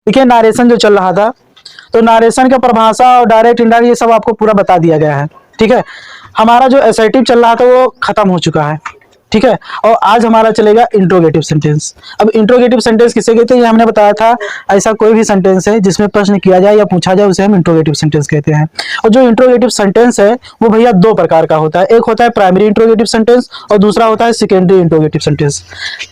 देखिए नारेशन जो चल रहा था, तो नारेशन का परिभाषा और डायरेक्ट इनडायरेक्ट ये सब आपको पूरा बता दिया गया है। ठीक है, हमारा जो एसर्टिव चल रहा था वो खत्म हो चुका है। ठीक है, और आज हमारा चलेगा इंट्रोगेटिव सेंटेंस। अब इंट्रोगेटिव सेंटेंस किसे कहते हैं ये हमने बताया था, ऐसा कोई भी सेंटेंस है जिसमें प्रश्न किया जाए या पूछा जाए उसे हम इंट्रोगेटिव सेंटेंस कहते हैं। और जो इंट्रोगेटिव सेंटेंस है वो भैया दो प्रकार का होता है, एक होता है प्राइमरी इंट्रोगेटिव सेंटेंस और दूसरा होता है secondary interrogative sentence.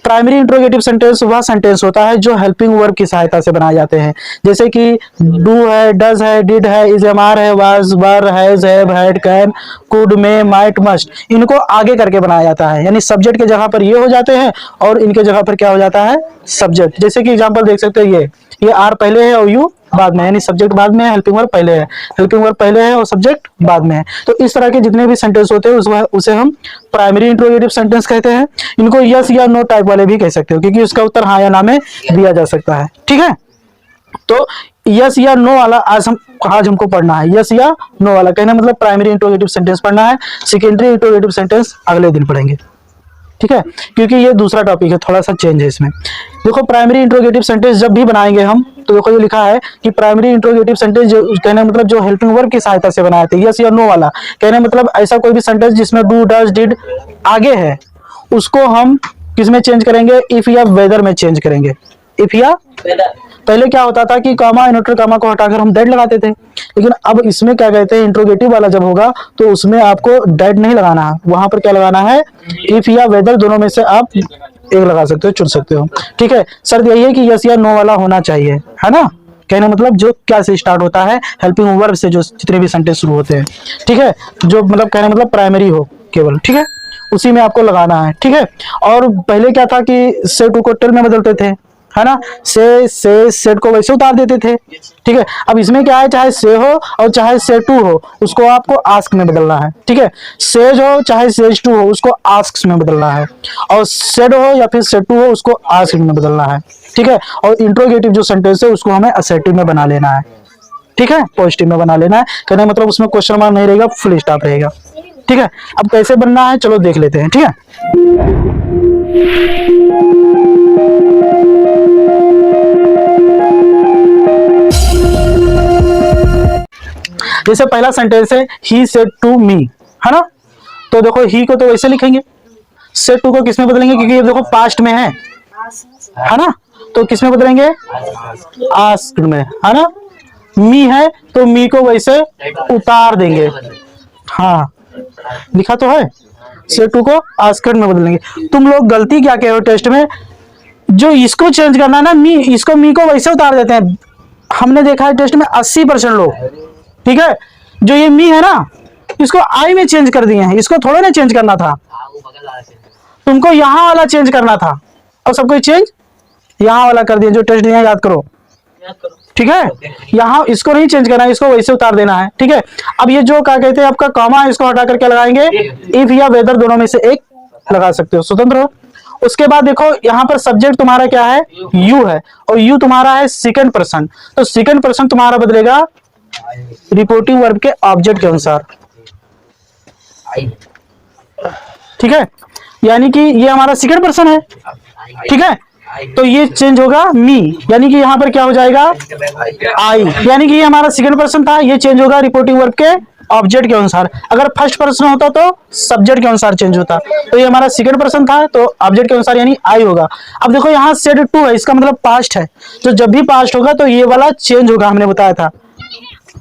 Primary interrogative sentence वह सेंटेंस होता है जो हेल्पिंग वर्ब की सहायता से बनाए जाते हैं, जैसे कि डू है, डज है, डिड है, इज एम आर है, was were, has, have, had, can, could, may, might, must, इनको आगे करके बनाया जाता है। यानी सब्जेक्ट के जगह पर ये हो जाते हैं और इनके जगह पर क्या हो जाता है, सब्जेक्ट। जैसे कि एग्जांपल देख सकते हैं, ये आर पहले है और यू बाद में, यानी सब्जेक्ट बाद में है, हेल्पिंग वर्ब पहले है, हेल्पिंग वर्ब पहले है और सब्जेक्ट बाद में है। तो इस तरह के जितने भी सेंटेंस होते हैं उसे हम प्राइमरी इंट्रोगेटिव सेंटेंस कहते हैं। इनको यस या नो टाइप वाले भी कह सकते हो, क्योंकि उसका उत्तर हाँ या ना में दिया जा सकता है। ठीक है, तो यस या नो वाला आज हमको पढ़ना है। यस या नो वाला कहना मतलब प्राइमरी इंट्रोगेटिव सेंटेंस पढ़ना है, सेकेंडरी इंट्रोगेटिव सेंटेंस अगले दिन पढ़ेंगे। ठीक है, क्योंकि ये दूसरा टॉपिक है, थोड़ा सा चेंज है इसमें। देखो प्राइमरी इंट्रोगेटिव सेंटेंस जब भी बनाएंगे हम, तो देखो ये लिखा है कि प्राइमरी इंट्रोगेटिव सेंटेंस जो कहने मतलब जो हेल्पिंग वर्ब की सहायता से बनाए थे। यस या नो वाला कहने मतलब ऐसा कोई भी सेंटेंस जिसमें डू, डज, डिड आगे है, उसको हम किस में चेंज करेंगे, इफ या वेदर में चेंज करेंगे। इफ या पहले क्या होता था कि कॉमा इनवर्टर कॉमा को हटाकर हम डेड लगाते थे, लेकिन अब इसमें क्या कहते हैं, इंट्रोगेटिव वाला जब होगा तो उसमें आपको डेड नहीं लगाना है, वहां पर क्या लगाना है, इफ या वेदर दोनों में से आप एक लगा सकते हो, चुन सकते हो। ठीक है, शर्त यही है कि यस या नो वाला होना चाहिए, है ना। कहने मतलब जो क्या से स्टार्ट होता है, हेल्पिंग वर्ब से जो जितने भी सेंटेंस शुरू होते हैं। ठीक है, जो मतलब कहने मतलब प्राइमरी हो केवल। ठीक है, उसी में आपको लगाना है। ठीक है, और पहले क्या था कि से टू को टेल में बदलते थे, है ना, से सेट को वैसे उतार देते थे। ठीक है, अब इसमें क्या है, चाहे से हो और चाहे से टू हो, उसको आपको आस्क में बदलना है। ठीक है, सेज हो चाहे सेज टू हो, उसको आस्क में बदलना है, और सेड हो या फिर सेड टू हो, उसको आस्क में बदलना है। ठीक है, और इंट्रोगेटिव जो सेंटेंस है उसको हमें असर्टिव में बना लेना है। ठीक है, पॉजिटिव में बना लेना है, कहने मतलब उसमें क्वेश्चन मार्क नहीं रहेगा, फुल स्टॉप रहेगा। ठीक है, अब कैसे बनना है चलो देख लेते हैं। ठीक है, जैसे पहला सेंटेंस है ही सेड टू मी, है ना, तो देखो ही को तो वैसे लिखेंगे, सेड टू को किसमें बदलेंगे, क्योंकि ये देखो पास्ट में है ना, तो किसमें बदलेंगे, आस्क्ड में, है ना। मी है तो मी को वैसे उतार देंगे, हाँ लिखा तो है, सेड टू को आस्क्ड में बदलेंगे। तुम लोग गलती क्या कहे हो टेस्ट में, जो इसको चेंज करना है ना, मी, इसको मी को वैसे उतार देते हैं। हमने देखा है टेस्ट में 80% लोग, ठीक है, जो ये मी है ना, इसको आई में चेंज कर दिए हैं, इसको थोड़ा ना चेंज करना था, तुमको यहाँ वाला चेंज करना था, और सब कोई चेंज यहाँ वाला कर दिया। जो टेस्ट दिया याद करो, ठीक है, यहाँ इसको नहीं चेंज करना है, इसको वैसे उतार देना है। ठीक है, अब ये जो क्या कहते हैं आपका कॉमा, इसको हटा कर क्या लगाएंगे, इफ या वेदर दोनों में से एक लगा सकते हो, स्वतंत्र हो। उसके बाद देखो यहाँ पर सब्जेक्ट तुम्हारा क्या है, यू है, और यू तुम्हारा है सेकंड पर्सन, तो सेकंड पर्सन तुम्हारा बदलेगा रिपोर्टिंग वर्ब के ऑब्जेक्ट के अनुसार। ठीक है, यानी कि ये हमारा सेकंड पर्सन है। ठीक है, तो ये चेंज होगा मी, यानी कि यहाँ पर क्या हो जाएगा, आई, यानी कि ये हमारा सेकंड पर्सन था, ये चेंज होगा रिपोर्टिंग वर्ब के ऑब्जेक्ट के अनुसार। अगर फर्स्ट पर्सन होता तो सब्जेक्ट के अनुसार चेंज होता, तो ये हमारा सेकंड पर्सन था तो ऑब्जेक्ट के अनुसार यानी आई होगा। अब देखो यहाँ सेड टू है, इसका मतलब पास्ट है, तो जब भी पास्ट होगा तो ये वाला चेंज होगा। हमने बताया था,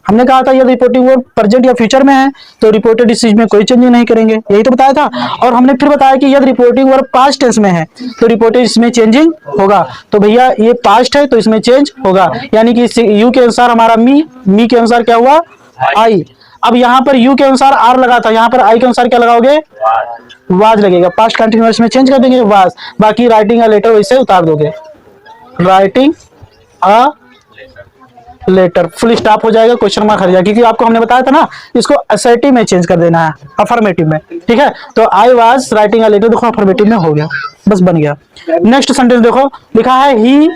हमने कहा था ये रिपोर्टिंग वर्ब प्रेजेंट या फ्यूचर में है तो रिपोर्टेड इस चीज में कोई चेंज नहीं करेंगे, यही तो बताया था। और हमने फिर बताया कि यदि रिपोर्टिंग वर्ब पास्ट टेंस में है तो रिपोर्टेड इसमें चेंजिंग होगा, तो भैया ये पास्ट है तो इसमें चेंज होगा, यानी कि यू के अनुसार हमारा मी के अनुसार क्या हुआ, आई। अब यहाँ पर यू के अनुसार आर लगा था, यहाँ पर आई के अनुसार क्या लगाओगे, वाज लगेगा, पास्ट कंटिन्यूअस में चेंज कर देंगे वाज, बाकी राइटिंग अ लेटर वैसे उतार दोगे, writing a letter, full stop हो जाएगा, क्वेश्चन मार्क हट जाएगा, क्योंकि आपको हमने बताया था ना इसको असर्टिव में चेंज कर देना है, अफर्मेटिव में। ठीक है, तो I was writing a letter, देखो अफर्मेटिव में हो गया, बस बन गया। नेक्स्ट सेंटेंस देखो, लिखा है ही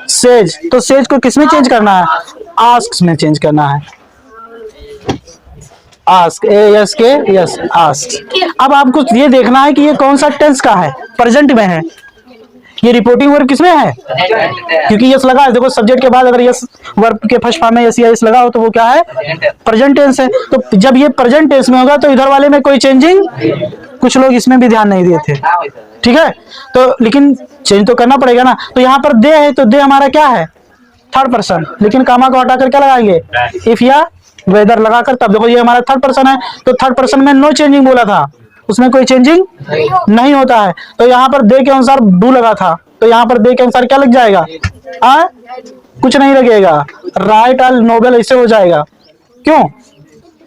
सेज, तो सेज को किसमें चेंज करना है, आस्क्स में चेंज करना है, आस्क, एस के यस, आस्क। अब आपको ये देखना है कि ये कौन सा टेंस का है, प्रेजेंट में है ये रिपोर्टिंग वर्ब किसमें है, क्योंकि यस लगा है। देखो सब्जेक्ट के बाद अगर यस वर्ब के फर्स्ट फॉर्म में यस या यस लगा हो तो वो क्या है, प्रेजेंट टेंस है। तो जब ये प्रेजेंट टेंस में होगा तो इधर वाले में कोई चेंजिंग, कुछ लोग इसमें भी ध्यान नहीं दिए थे, ठीक है। तो लेकिन चेंज तो करना पड़ेगा ना। तो यहाँ पर दे है तो दे हमारा क्या है, थर्ड पर्सन, लेकिन कामा को हटाकर क्या लगाएंगे, इफ या वेदर लगाकर। तब देखो ये हमारा थर्ड पर्सन है, तो थर्ड पर्सन में नो चेंजिंग बोला था, उसमें कोई चेंजिंग नहीं होता है। तो यहाँ पर दे के अनुसार डू लगा था, तो यहाँ पर दे के अनुसार क्या लग जाएगा, कुछ नहीं लगेगा, राइट आल नोबेल ऐसे हो जाएगा। क्यों,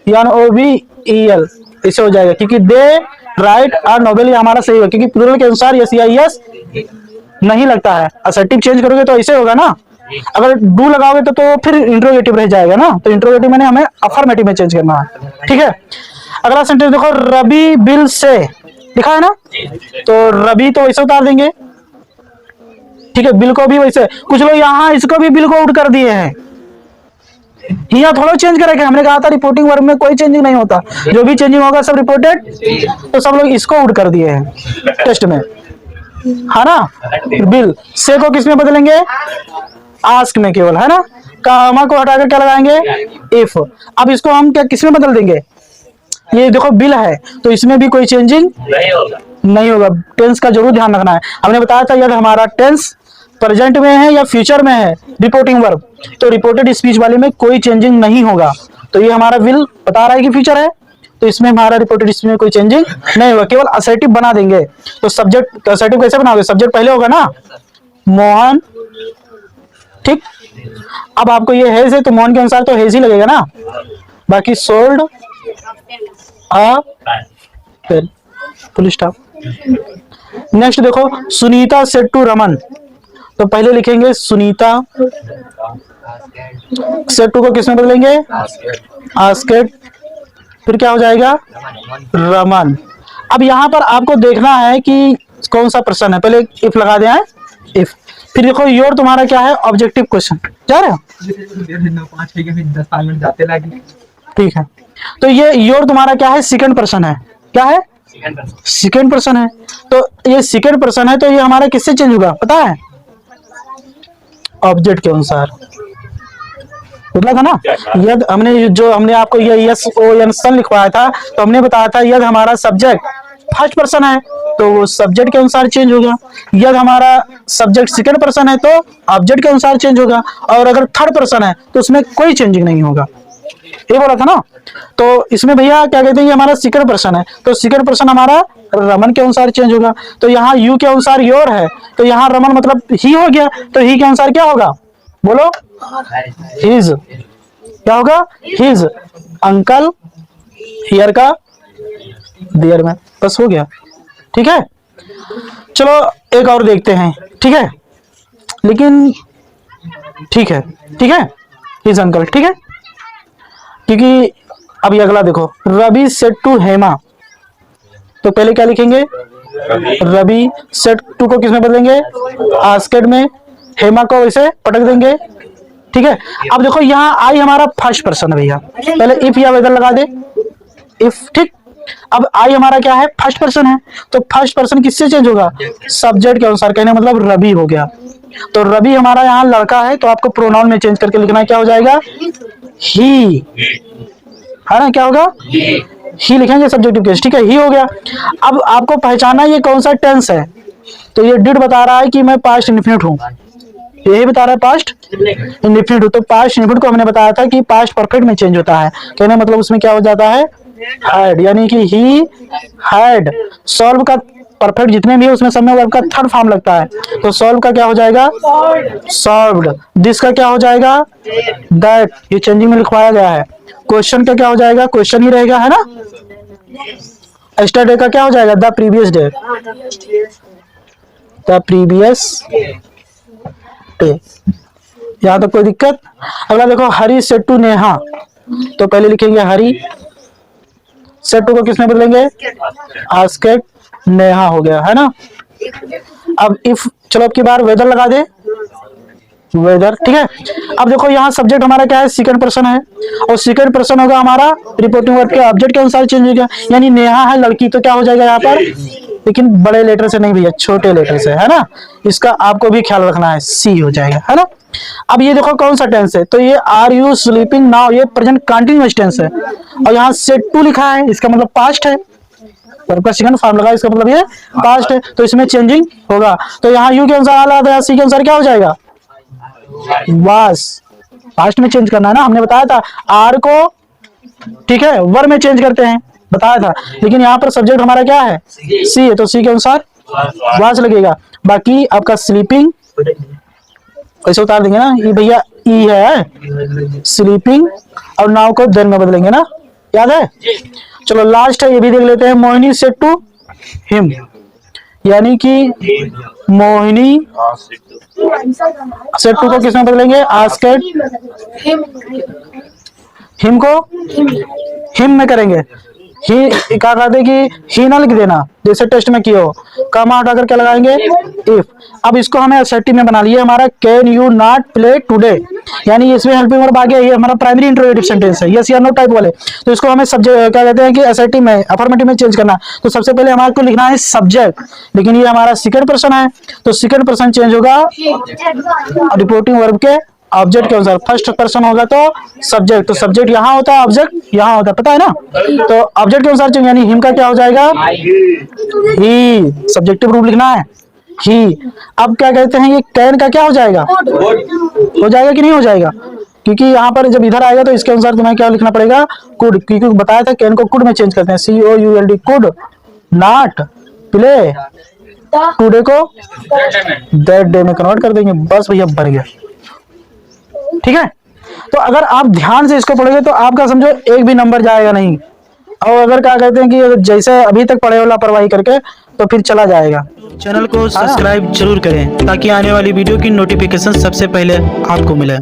NOBEL ऐसे हो जाएगा, क्योंकि दे राइट आर नोबेल ये हमारा सही होगा, क्योंकि प्लूरल के अनुसार यस या यस नहीं लगता है। असर्टिव चेंज करोगे तो ऐसे होगा ना, अगर डू लगाओगे तो फिर इंट्रोगेटिव रह जाएगा ना। तो इंट्रोगेटिव मैंने हमें अफर्मेटिव में चेंज करना है, ठीक है। अगला सेंटेंस देखो, रवि बिल से लिखा है ना, तो रवि तो वैसे उतार देंगे, ठीक है। बिल को भी वैसे, कुछ लोग यहाँ इसको भी बिल को आउट कर दिए हैं, यहाँ थोड़ा चेंज करेंगे। हमने कहा था रिपोर्टिंग वर्ब में कोई चेंजिंग नहीं होता, जो भी चेंजिंग होगा सब रिपोर्टेड, तो सब लोग इसको आउट कर दिए हैं टेस्ट में, है ना। बिल से को किस में बदलेंगे, आस्क में केवल, है ना। कामा को हटाकर क्या लगाएंगे, इफ। अब इसको हम क्या किस में बदल देंगे, ये देखो बिल है तो इसमें भी कोई चेंजिंग नहीं होगा। टेंस का जरूर ध्यान रखना है। हमने बताया था यदि हमारा टेंस प्रेजेंट में है या फ्यूचर में है रिपोर्टिंग वर्ब, तो रिपोर्टेड स्पीच वाले में कोई चेंजिंग नहीं होगा। तो ये हमारा विल बता रहा है कि फ्यूचर है, तो इसमें हमारा रिपोर्टेड स्पीच में कोई चेंजिंग नहीं होगा, केवल असर्टिव बना देंगे। तो सब्जेक्ट, तो असर्टिव कैसे बनाओगे, सब्जेक्ट पहले होगा ना, मोहन, ठीक। अब आपको ये हेज है तो मोहन के अनुसार तो हेज ही लगेगा ना, बाकी sold a pen, full stop. Next देखो, सुनीता सेड टू रमन, तो पहले लिखेंगे सुनीता, सेड टू को किसमें बदलेंगे, आस्केड, फिर क्या हो जाएगा, रमन। अब यहां पर आपको देखना है कि कौन सा प्रश्न है, पहले इफ लगा दें, इफ। फिर देखो योर तुम्हारा क्या है, ऑब्जेक्टिव क्वेश्चन, जा रहे हो, ठीक है। तो ये योर तुम्हारा क्या है, सेकंड पर्सन है, क्या है, सेकंड पर्सन है। तो ये सेकंड पर्सन है, तो ये हमारा किससे चेंज होगा पता है, ऑब्जेक्ट के अनुसार बदला था ना। यद हमने जो हमने आपको ये यस ओ एन सन लिखवाया था, तो हमने बताया था यद हमारा सब्जेक्ट फर्स्ट पर्सन है तो वो सब्जेक्ट के अनुसार चेंज होगा, यदि हमारा सब्जेक्ट सेकंड पर्सन है तो ऑब्जेक्ट के अनुसार चेंज होगा, और अगर थर्ड पर्सन है तो उसमें कोई चेंजिंग नहीं होगा, ये बोला था ना। तो इसमें भैया क्या कहते हैं, ये हमारा सेकंड पर्सन है, तो सेकंड पर्सन हमारा रमन के अनुसार चेंज होगा। तो यहाँ यू के अनुसार योर है, तो यहाँ रमन मतलब ही हो गया, तो ही के अनुसार क्या होगा, बोलो, हिज, क्या होगा, हिज अंकल, हियर का देयर में, बस हो गया, ठीक है। चलो एक और देखते हैं, ठीक है, लेकिन ठीक है, ठीक है, हिज अंकल, ठीक है। क्योंकि अभी अगला देखो, रवि सेड टू हेमा, तो पहले क्या लिखेंगे, रवि सेड टू को किसमें बदलेंगे, आस्केड में, हेमा को इसे पटक देंगे, ठीक है। अब देखो यहाँ आई हमारा फर्स्ट पर्सन है भैया, पहले इफ या वेदर लगा दे, इफ, ठीक। अब आई हमारा क्या है, फर्स्ट पर्सन है, तो फर्स्ट पर्सन किससे चेंज होगा, सब्जेक्ट के अनुसार, कहने मतलब रवि हो गया। तो रवि हमारा यहाँ लड़का है, तो आपको प्रोनाउन में चेंज करके लिखना है, क्या हो जाएगा, ही, है ना, क्या होगा, ही लिखेंगे सब्जेक्टिव केस, ठीक है, ही हो गया। अब आपको पहचाना ये कौन सा टेंस है, तो ये डिड बता रहा है कि मैं पास्ट इंडेफिनिट हूँ, यही बता रहा है पास्ट इंडेफिनिट हूँ। तो पास्ट इंडेफिनिट को हमने बताया था कि पास्ट परफेक्ट में चेंज होता है, कहने मतलब उसमें क्या हो जाता है, हैड, यानी कि ही हैड। सॉल्व का परफेक्ट जितने भी है उसमें सब में वर्ब का थर्ड फॉर्म लगता है, तो सॉल्व का क्या हो जाएगा, सॉल्व्ड। दिस का क्या हो जाएगा, दैट, ये चेंजिंग में लिखवाया गया है। क्वेश्चन का क्या हो जाएगा, क्वेश्चन ही रहेगा, है ना। यस्टरडे का क्या हो जाएगा, the previous day, the previous day. यहाँ तक कोई दिक्कत। अगला देखो, हरी सेड टू नेहा, तो पहले लिखेंगे हरी, सेड टू को किसमें बदलेंगे, आस्केड, नेहा हो गया, है ना। अब इफ, चलो अब की बार वेदर लगा दे, वेदर, ठीक है। अब देखो यहाँ सब्जेक्ट हमारा क्या है, सेकंड पर्सन है, और सेकंड पर्सन होगा हमारा रिपोर्टिंग वर्ब के ऑब्जेक्ट के अनुसार चेंज हो गया, यानी नेहा है लड़की, तो क्या हो जाएगा यहाँ पर लेकिन बड़े लेटर से नहीं भैया, छोटे लेटर से, है ना। इसका आपको भी ख्याल रखना है, सी हो जाएगा, है ना। अब ये देखो कौन सा टेंस है, तो ये आर यू स्लीपिंग नाउ, ये प्रेजेंट कंटिन्यूअस टेंस है, और यहाँ सेड टू लिखा है, इसका मतलब पास्ट है। सेकंड फॉर्म लगा, इसका मतलब ये पास्ट है, तो इसमें चेंजिंग होगा। तो यहाँ यू के अनुसार आला था, सी के अनुसार क्या हो जाएगा, वाज। पास्ट में चेंज करना है ना, हमने बताया था आर को, ठीक है, वर में चेंज करते हैं, बताया था। लेकिन यहाँ पर सब्जेक्ट हमारा क्या है, सी है, तो सी के अनुसार वाज लगेगा। बाकी आपका स्लीपिंग ऐसे उतार देंगे ना, ये भैया ई है स्लीपिंग, और नाउ को देन में बदलेंगे ना, याद है। चलो लास्ट है, ये भी देख लेते हैं। मोहिनी सेड टू हिम, यानी कि मोहिनी सेड टू को किसमें बदलेंगे, आस्क्ड हिम को हिम में करेंगे। ही क्या कहते कि ही ना लिख देना, जैसे टेस्ट में किया हो, कमा हटाकर क्या लगाएंगे, इफ। अब इसको हमें एसर्टिव में बना लिया हमारा, can you not play today, यानी इसमें हेल्पिंग वर्ब आ गया, ये हमारा प्राइमरी इंटरोगेटिव सेंटेंस है, यस या नो टाइप वाले। तो इसको हमें सब्जेक्ट क्या कहते हैं कि एसर्टिव में, अफर्मेटिव में चेंज करना। तो सबसे पहले हमारे को लिखना है सब्जेक्ट, लेकिन ये हमारा सेकंड पर्सन है, तो सेकंड पर्सन चेंज होगा रिपोर्टिंग वर्ब के ऑब्जेक्ट के अनुसार। फर्स्ट पर्सन होगा तो सब्जेक्ट, तो सब्जेक्ट यहाँ होता है, ऑब्जेक्ट यहाँ होता है, पता है ना। तो ऑब्जेक्ट के अनुसार चेंज, यानी हिम का क्या हो जाएगा, ही, सब्जेक्टिव रूप लिखना है ही। अब क्या कहते हैं, ये कैन का क्या हो जाएगा, हो जाएगा कि नहीं हो जाएगा, क्योंकि यहाँ पर जब इधर आएगा तो इसके अनुसार तुम्हें क्या लिखना पड़ेगा, कुड, क्योंकि बताया था कैन को कुड में चेंज करते हैं, COULD, could not play today को दैट डे में कन्वर्ट कर देंगे, बस भैया बन गया, ठीक है। तो अगर आप ध्यान से इसको पढ़ोगे तो आपका समझो एक भी नंबर जाएगा नहीं, और अगर क्या कहते हैं कि जैसे अभी तक पढ़े हो लापरवाही करके तो फिर चला जाएगा। चैनल को सब्सक्राइब जरूर करें ताकि आने वाली वीडियो की नोटिफिकेशन सबसे पहले आपको मिले।